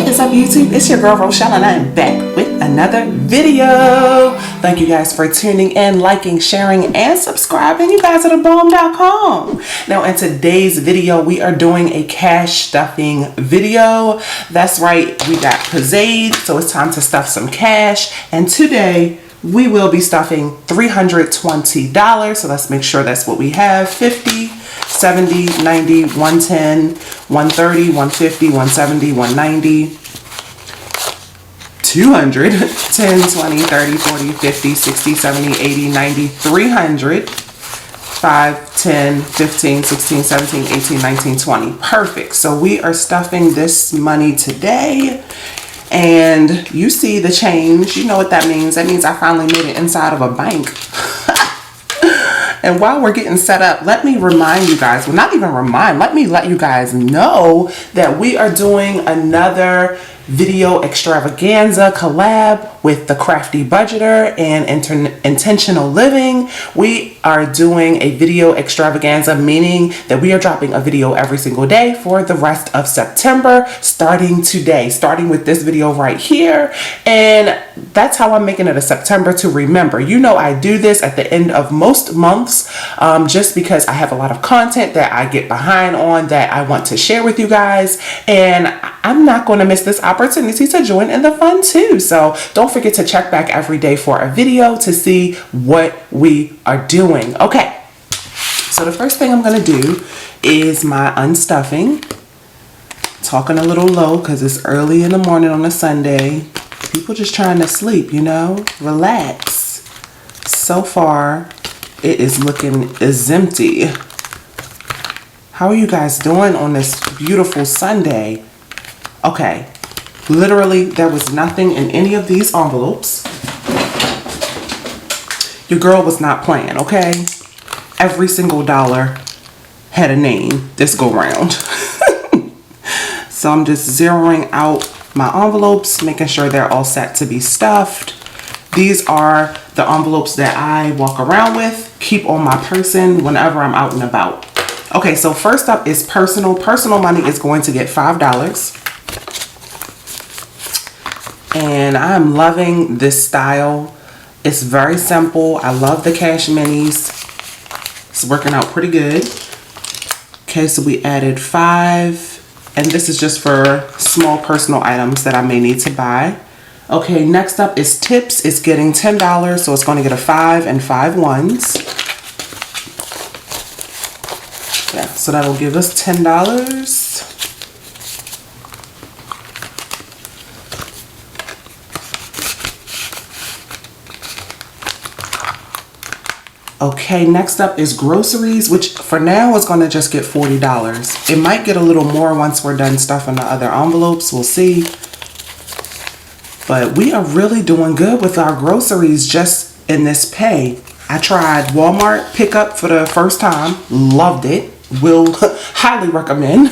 What is up, YouTube? It's your girl Rochelle and I am back with another video. Thank you guys for tuning in, liking, sharing, and subscribing. You guys are the bomb.com. Now in today's video, we are doing a cash stuffing video. That's right, we got pizzade, so it's time to stuff some cash. And today we will be stuffing $320. So let's make sure that's what we have. 50, 70, 90, 110, 130, 150, 170, 190, 200, 10, 20, 30, 40, 50, 60, 70, 80, 90, 300, 5, 10, 15, 16, 17, 18, 19, 20. Perfect. So we are stuffing this money today. And you see the change. You know what that means. That means I finally made it inside of a bank. And while we're getting set up, let me remind you guys, well, not even remind, let me let you guys know that we are doing another video extravaganza collab with the Crafty Budgeter and Intentional Living. We are doing a video extravaganza, meaning that we are dropping a video every single day for the rest of September, starting today, starting with this video right here. And that's how I'm making it a September to remember. You know, I do this at the end of most months, just because I have a lot of content that I get behind on that I want to share with you guys. And I'm not going to miss this opportunity to join in the fun too. So don't forget to check back every day for a video to see what we are doing. Okay, so the first thing I'm going to do is my unstuffing. Talking a little low because it's early in the morning on a Sunday. People just trying to sleep, you know, relax. So far, it is looking as empty. How are you guys doing on this beautiful Sunday? Okay, literally there was nothing in any of these envelopes. Your girl was not playing, okay? Every single dollar had a name this go round. So I'm just zeroing out my envelopes, making sure they're all set to be stuffed. These are the envelopes that I walk around with, keep on my person whenever I'm out and about. Okay, so first up is personal. Personal money is going to get $5. And I'm loving this style. It's very simple. I love the cash minis. It's working out pretty good. Okay, so we added 5. And this is just for small personal items that I may need to buy. Okay, next up is tips. It's getting $10, so it's going to get a 5 and 5 ones. Yeah, so that'll give us $10. Okay, next up is groceries, which for now is going to just get $40. It might get a little more once we're done stuffing the other envelopes. We'll see. But we are really doing good with our groceries just in this pay. I tried Walmart pickup for the first time. Loved it. Will highly recommend.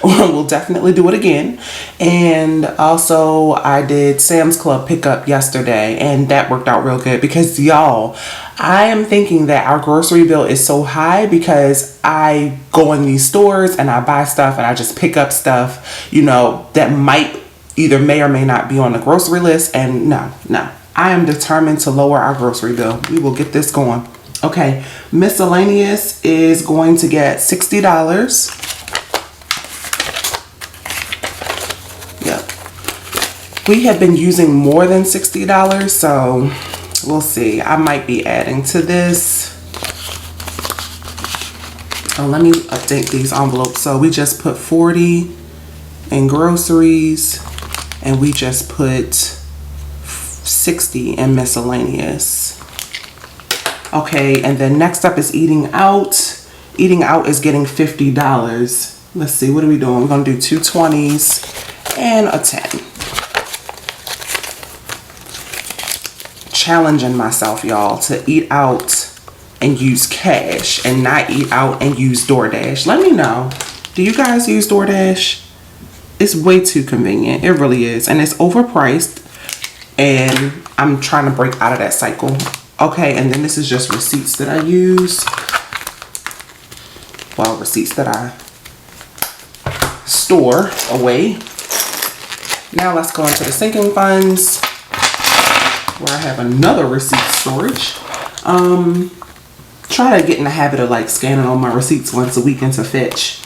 We'll definitely do it again. And also I did Sam's Club pickup yesterday, and that worked out real good because y'all, I am thinking that our grocery bill is so high because I go in these stores and I buy stuff and I just pick up stuff, you know, that may or may not be on the grocery list. And no, I am determined to lower our grocery bill. We will get this going. Okay, miscellaneous is going to get $60. Yep. We have been using more than $60, so we'll see. I might be adding to this. Oh, let me update these envelopes. So we just put 40 in groceries, and we just put 60 in miscellaneous. Okay, and then next up is eating out. Eating out is getting $50. Let's see, what are we doing? We're gonna do 2 20s and a 10. Challenging myself, y'all, to eat out and use cash and not eat out and use DoorDash. Let me know. Do you guys use DoorDash? It's way too convenient. It really is. And it's overpriced. And I'm trying to break out of that cycle. Okay, and then this is just receipts that I use. Well, receipts that I store away. Now let's go into the sinking funds, where I have another receipt storage. Try to get in the habit of like scanning all my receipts once a week into Fetch.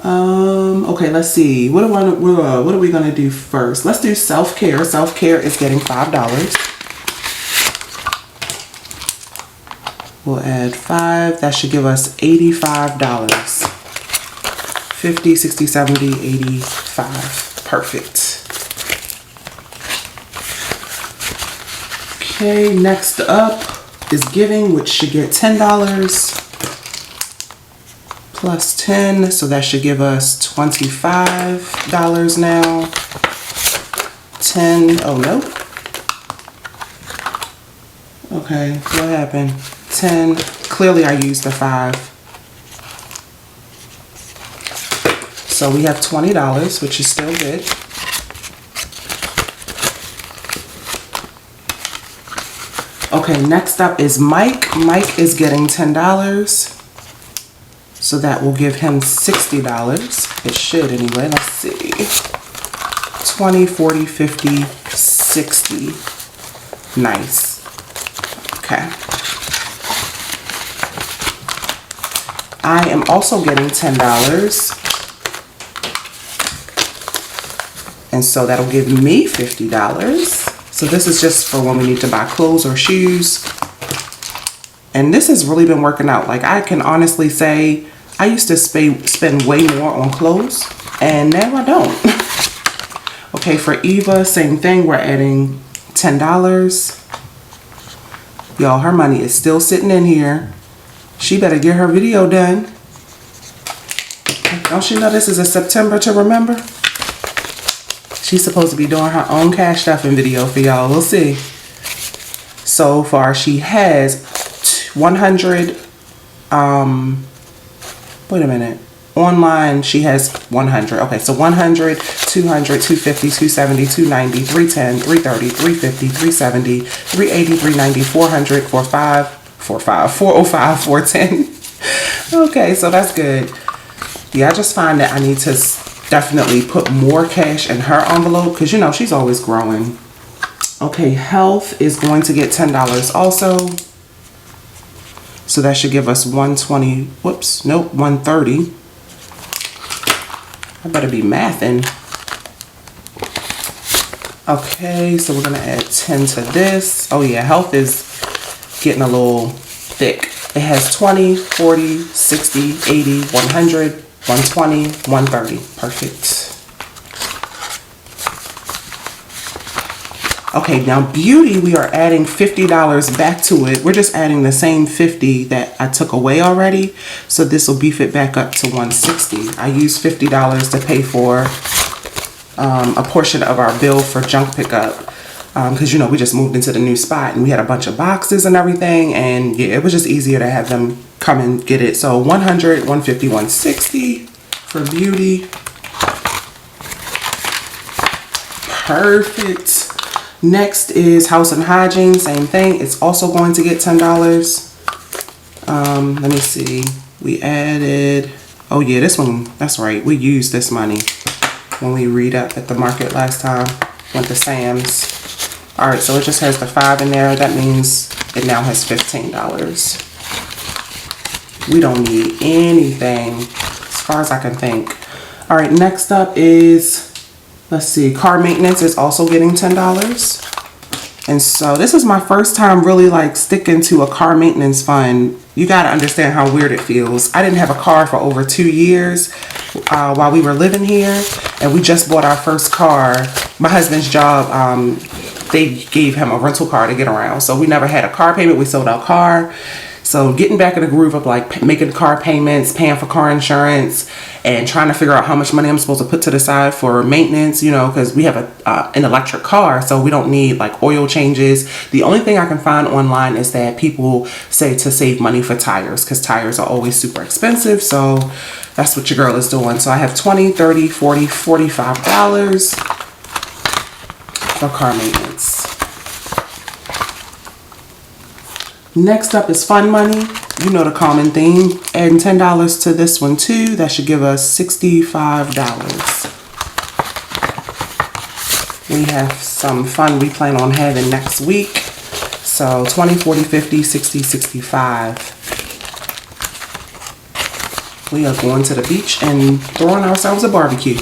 Okay, let's see. What are we gonna do first? Let's do self-care. Self-care is getting $5. We'll add 5. That should give us $85. 50, 60, 70, 85. Perfect. Okay, next up is giving, which should get $10 plus 10, so that should give us $25 now. 10, oh no. Okay, what happened? 10, clearly I used the 5. So we have $20, which is still good. Okay, next up is Mike. Mike is getting $10. So that will give him $60. It should anyway. Let's see. 20, 40, 50, 60. Nice. Okay. I am also getting $10. And so that'll give me $50. So this is just for when we need to buy clothes or shoes. And this has really been working out. Like, I can honestly say I used to spend way more on clothes, and now I don't. Okay, for Eva, same thing. We're adding $10. Y'all, her money is still sitting in here. She better get her video done. Don't you know this is a September to remember? She's supposed to be doing her own cash stuffing video for y'all. We'll see. So far, she has 100. Wait a minute. Online, she has 100. Okay, so 100, 200, 250, 270, 290, 310, 330, 350, 370, 380, 390, 400, 405, 410. Okay, so that's good. Yeah, I just find that I need to definitely put more cash in her envelope because, you know, she's always growing. Okay, health is going to get $10 also. So that should give us 120. Whoops, nope, 130. I better be mathing. Okay, so we're gonna add 10 to this. Oh yeah, health is getting a little thick. It has 20, 40, 60, 80, 100, 120, 130. Perfect. Okay, now beauty, we are adding $50 back to it. We're just adding the same 50 that I took away already. So this will beef it back up to 160. I used $50 to pay for a portion of our bill for junk pickup. Because, you know, we just moved into the new spot and we had a bunch of boxes and everything. And yeah, it was just easier to have them come and get it. So 100, 150, 160 for beauty. Perfect. Next is house and hygiene, same thing. It's also going to get $10. Let me see. We added, oh yeah, this one, that's right. We used this money when we read up at the market last time. Went to Sam's. All right, so it just has the 5 in there. That means it now has $15. We don't need anything as far as I can think. All right, next up is, let's see, car maintenance is also getting $10. And so this is my first time really like sticking to a car maintenance fund. You got to understand how weird it feels. I didn't have a car for over 2 years while we were living here. And we just bought our first car. My husband's job, they gave him a rental car to get around. So we never had a car payment. We sold our car. So getting back in the groove of like making car payments, paying for car insurance, and trying to figure out how much money I'm supposed to put to the side for maintenance, you know, because we have an electric car, so we don't need like oil changes. The only thing I can find online is that people say to save money for tires because tires are always super expensive. So that's what your girl is doing. So I have $20, $30, $40, $45 for car maintenance. Next up is fun money. You know the common theme. Adding $10 to this one too. That should give us $65. We have some fun we plan on having next week. So 20, 40, 50, 60, 65. We are going to the beach and throwing ourselves a barbecue.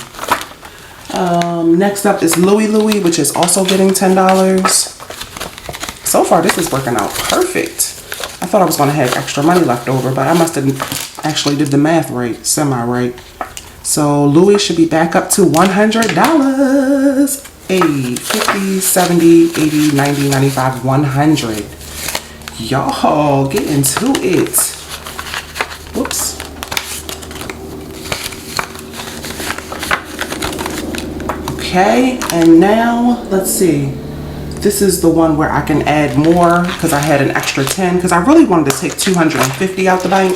Next up is Louie, which is also getting $10. So far, this is working out perfect. I thought I was going to have extra money left over, but I must have actually did the math right, semi-right. So Louie should be back up to $100. Hey, 50, 70, 80, 90, 95, 100. Y'all, get into it. Whoops. Okay, and now, let's see. This is the one where I can add more because I had an extra 10 because I really wanted to take 250 out the bank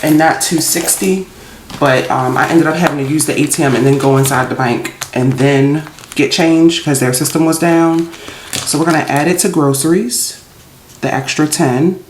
and not 260. But I ended up having to use the ATM and then go inside the bank and then get change because their system was down. So we're going to add it to groceries, the extra 10.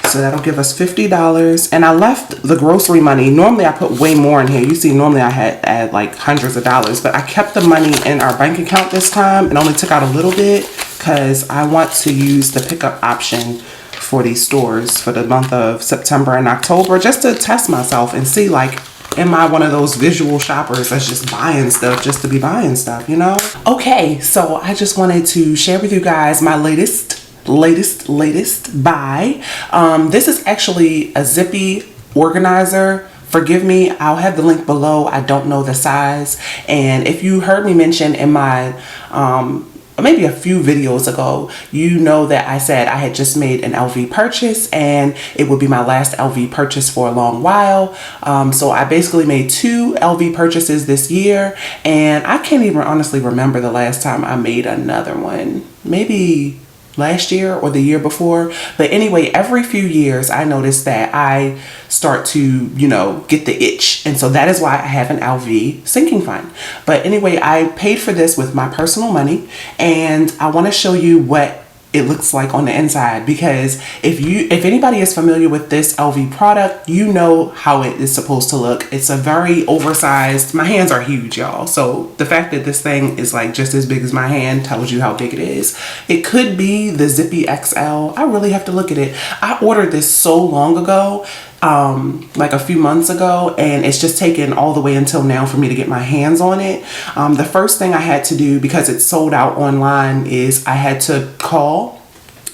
So that'll give us $50. And I left the grocery money. Normally I put way more in here. You see, normally I had add like hundreds of dollars, but I kept the money in our bank account this time and only took out a little bit because I want to use the pickup option for these stores for the month of September and October, just to test myself and see, like, am I one of those visual shoppers that's just buying stuff just to be buying stuff, you know? Okay, so I just wanted to share with you guys my latest buy. This is actually a zippy organizer. Forgive me, I'll have the link below. I don't know the size. And if you heard me mention in my maybe a few videos ago, you know that I said I had just made an LV purchase and it would be my last LV purchase for a long while. So I basically made 2 LV purchases this year, and I can't even honestly remember the last time I made another one. Maybe last year or the year before. But anyway, every few years I notice that I start to, you know, get the itch. And so that is why I have an LV sinking fund. But anyway, I paid for this with my personal money, and I want to show you what it looks like on the inside, because if anybody is familiar with this LV product, you know how it is supposed to look. It's a very oversized, my hands are huge, y'all. So the fact that this thing is like just as big as my hand tells you how big it is. It could be the Zippy XL. I really have to look at it. I ordered this so long ago, like a few months ago, and it's just taken all the way until now for me to get my hands on it. The first thing I had to do, because it's sold out online, is I had to call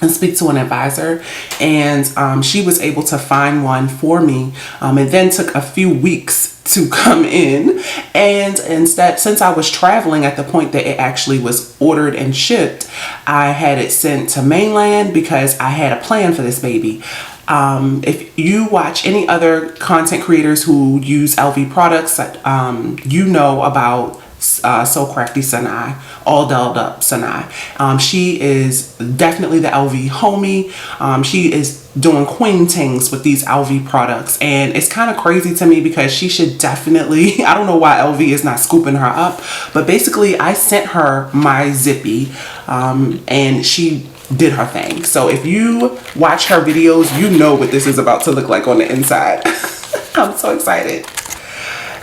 and speak to an advisor, and she was able to find one for me. It then took a few weeks to come in, and instead, since I was traveling at the point that it actually was ordered and shipped, I had it sent to mainland because I had a plan for this baby. If you watch any other content creators who use LV products, you know about So Crafty Sanai, All Dolled Up Sanai. She is definitely the LV homie. She is doing queen things with these LV products, and it's kind of crazy to me because she should definitely, I don't know why LV is not scooping her up, but basically I sent her my Zippy, and she did her thing. So if you watch her videos, you know what this is about to look like on the inside. I'm so excited.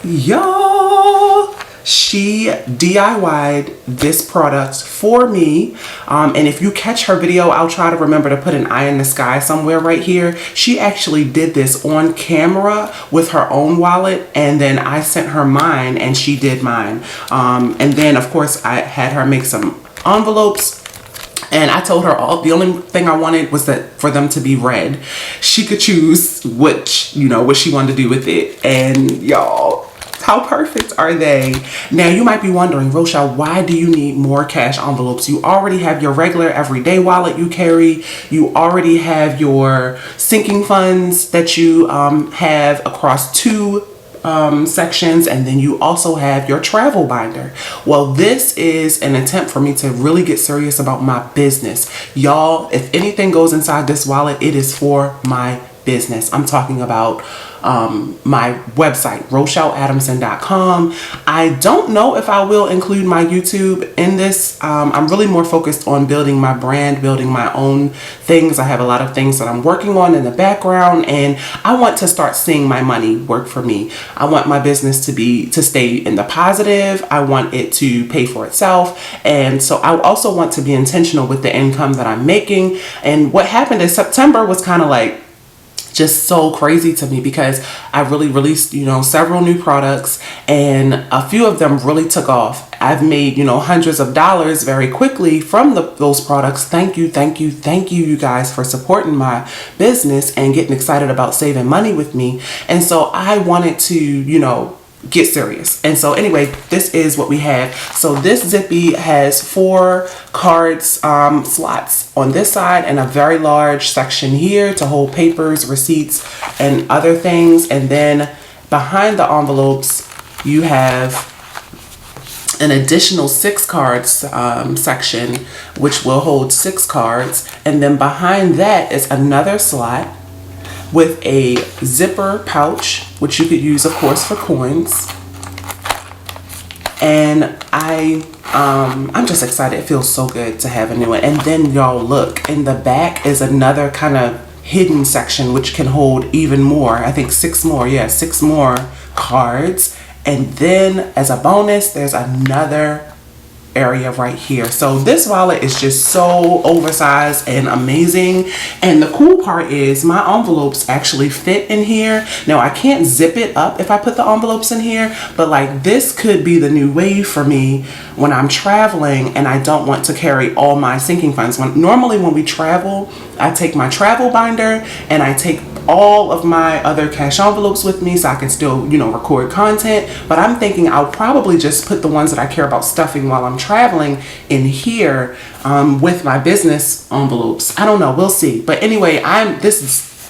Y'all, she DIY'd this product for me, and if you catch her video, I'll try to remember to put an eye in the sky somewhere right here. She actually did this on camera with her own wallet, and then I sent her mine and she did mine. And then of course I had her make some envelopes, and I told her the only thing I wanted was that for them to be red. She could choose what she wanted to do with it. And y'all, how perfect are they? Now you might be wondering, Rochelle, why do you need more cash envelopes? You already have your regular everyday wallet you carry. You already have your sinking funds that you have across 2 sections, and then you also have your travel binder. Well, this is an attempt for me to really get serious about my business. Y'all, if anything goes inside this wallet, it is for my business. I'm talking about my website, RochelleAdamson.com. I don't know if I will include my YouTube in this. I'm really more focused on building my brand, building my own things. I have a lot of things that I'm working on in the background, and I want to start seeing my money work for me. I want my business to stay in the positive. I want it to pay for itself. And so I also want to be intentional with the income that I'm making. And what happened is September was kind of like just so crazy to me because I really released, several new products, and a few of them really took off. I've made, hundreds of dollars very quickly from those products. Thank you, you guys, for supporting my business and getting excited about saving money with me. And so I wanted to, get serious. And so anyway, this is what we have. So this Zippy has 4 cards slots on this side and a very large section here to hold papers, receipts, and other things. And then behind the envelopes, you have an additional 6 cards section, which will hold 6 cards. And then behind that is another slot with a zipper pouch, which you could use, of course, for coins. And I'm just excited. It feels so good to have a new one. And then y'all look, in the back is another kind of hidden section, which can hold even more. I think 6 more. Yeah, 6 more cards. And then as a bonus, there's another area right here. So this wallet is just so oversized and amazing. And the cool part is my envelopes actually fit in here. Now I can't zip it up if I put the envelopes in here, but like this could be the new wave for me when I'm traveling and I don't want to carry all my sinking funds. Normally when we travel, I take my travel binder and I take all of my other cash envelopes with me so I can still, record content. But I'm thinking I'll probably just put the ones that I care about stuffing while I'm traveling in here with my business envelopes. I don't know, we'll see. But anyway, this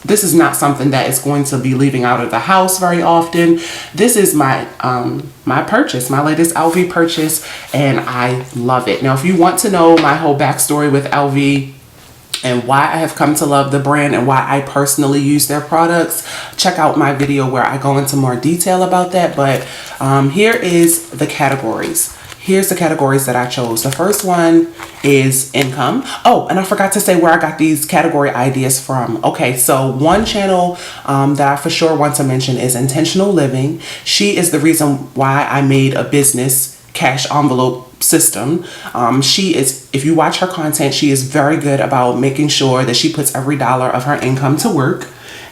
is not something that is going to be leaving out of the house very often. This is my my purchase, my latest LV purchase, and I love it. Now, if you want to know my whole backstory with LV and why I have come to love the brand and why I personally use their products, check out my video where I go into more detail about that. But here is the categories. Here's the categories that I chose. The first one is income. Oh, and I forgot to say where I got these category ideas from. Okay, so one channel that I for sure want to mention is Intentional Living. She is the reason why I made a business cash envelope system. She is, if you watch her content, she is very good about making sure that she puts every dollar of her income to work.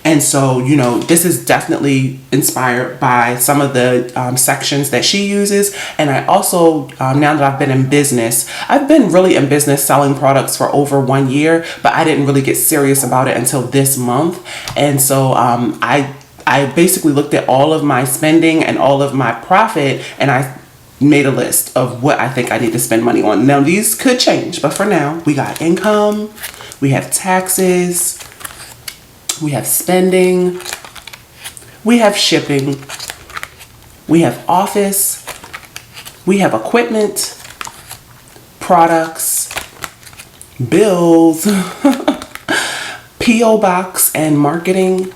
And so, this is definitely inspired by some of the sections that she uses. And I also, now that I've been in business, I've been really in business selling products for over 1 year, but I didn't really get serious about it until this month. And so I basically looked at all of my spending and all of my profit, and I made a list of what I think I need to spend money on. Now, these could change, but for now, we got income, we have taxes, we have spending, we have shipping, we have office, we have equipment, products, bills, P.O. box and marketing,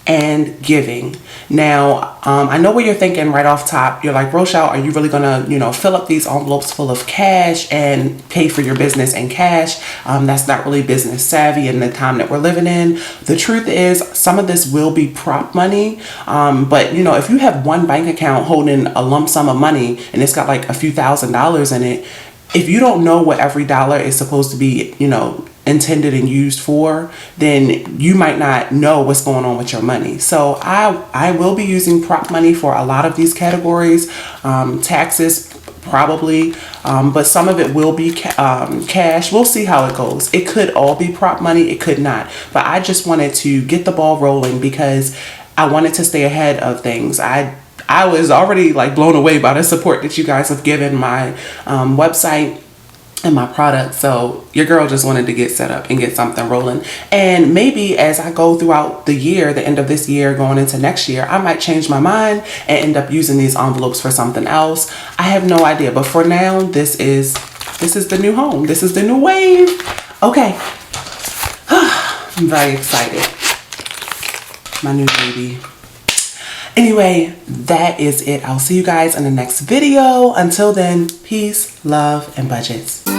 and giving. Now, I know what you're thinking right off top. You're like, Rochelle, are you really gonna, fill up these envelopes full of cash and pay for your business in cash? That's not really business savvy in the time that we're living in. The truth is, some of this will be prop money. But if you have one bank account holding a lump sum of money and it's got like a few $1,000s in it, if you don't know what every dollar is supposed to be, intended and used for, then you might not know what's going on with your money. So I will be using prop money for a lot of these categories. Taxes probably, but some of it will be cash. We'll see how it goes. It could all be prop money, it could not. But I just wanted to get the ball rolling because I wanted to stay ahead of things. I was already like blown away by the support that you guys have given my website and my product. So your girl just wanted to get set up and get something rolling. And maybe as I go throughout the year, the end of this year, going into next year, I might change my mind and end up using these envelopes for something else. I have no idea. But for now, this is the new home. This is the new wave. Okay. I'm very excited. my new baby. Anyway, that is it. I'll see you guys in the next video. Until then, peace, love, and budgets.